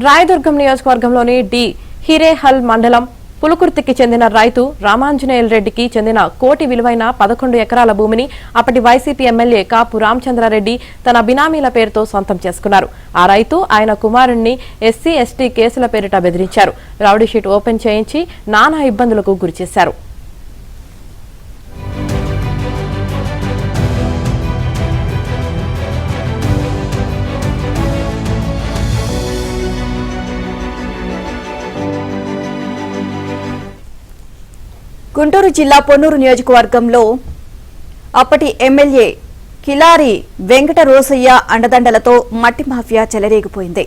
రాయదుర్గం నియోజకవర్గంలోని డి హిరేహల్ మండలం పులుకుర్తికి చెందిన రైతు రామాంజనేయుల రెడ్డికి చెందిన కోటి విలువైన 11 ఎకరాల భూమిని అప్పటి వైసీపీ ఎమ్మెల్యే కాపు రామచంద్రారెడ్డి తన బినామీల పేరుతో సొంతం చేసుకున్నారు. ఆ రైతు ఆయన కుమారుణ్ణి ఎస్సీ ఎస్టీ కేసుల పేరిట బెదిరించారు. రౌడీ షీట్ ఓపెన్ చేయించి నానా ఇబ్బందులకు గురిచేశారు. గుంటూరు జిల్లా పొన్నూరు నియోజకవర్గంలో అప్పటి ఎమ్మెల్యే కిలారి వెంకట రోసయ్య అండదండలతో మట్టి మాఫియా చెలరేగిపోయింది.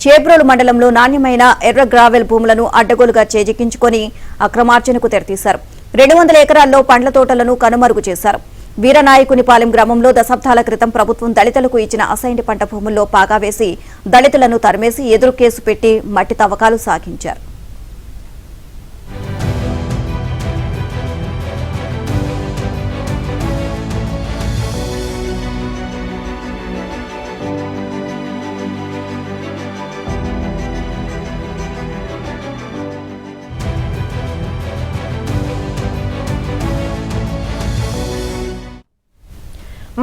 చేబ్రోలు మండలంలో నాణ్యమైన ఎర్ర గ్రావెల్ భూములను అడ్డగోలుగా చేజిక్కించుకుని అక్రమార్జనకు తెరతీశారు. 200 ఎకరాల్లో పండ్ల తోటలను కనుమరుగు చేశారు. వీరనాయకునిపాలెం గ్రామంలో దశాబ్దాల క్రితం ప్రభుత్వం దళితులకు ఇచ్చిన అసైన్డ్ పంట భూముల్లో పాగా వేసి దళితులను తరిమేసి ఎదురు కేసు పెట్టి మట్టి తవ్వకాలు సాగించారు.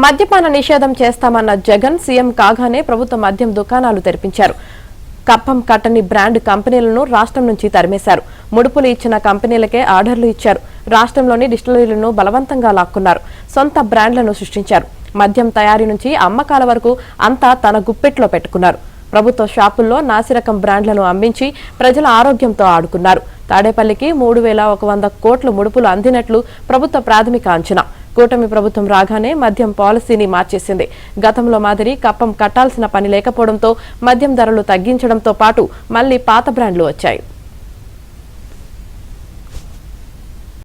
మద్యపాన నిషేధం చేస్తామన్న జగన్ సీఎం కాగానే ప్రభుత్వ మద్యం దుకాణాలు తెరిపించారు. కప్పం కట్టని బ్రాండ్ కంపెనీలను రాష్ట్రం నుంచి తరిమేశారు. ముడుపులు ఇచ్చిన కంపెనీలకే ఆర్డర్లు ఇచ్చారు. రాష్ట్రంలోని డిస్టిలరీలను బలవంతంగా లాక్కున్నారు. సొంత బ్రాండ్లను సృష్టించారు. మద్యం తయారీ నుంచి అమ్మకాల వరకు అంతా తన గుప్పెట్లో పెట్టుకున్నారు. ప్రభుత్వ షాపుల్లో నాసిరకం బ్రాండ్లను అమ్మించి ప్రజల ఆరోగ్యంతో ఆడుకున్నారు. తాడేపల్లికి 3100 కోట్ల ముడుపులు అందినట్లు ప్రభుత్వ ప్రాథమిక అంచనా. కూటమి ప్రభుత్వం రాగానే మద్యం పాలసీని మార్చేసింది. గతంలో మాదిరి కప్పం కట్టాల్సిన పని లేకపోవడంతో మద్యం ధరలు తగ్గించడంతో పాటు మళ్లీ పాత బ్రాండ్లు వచ్చాయి.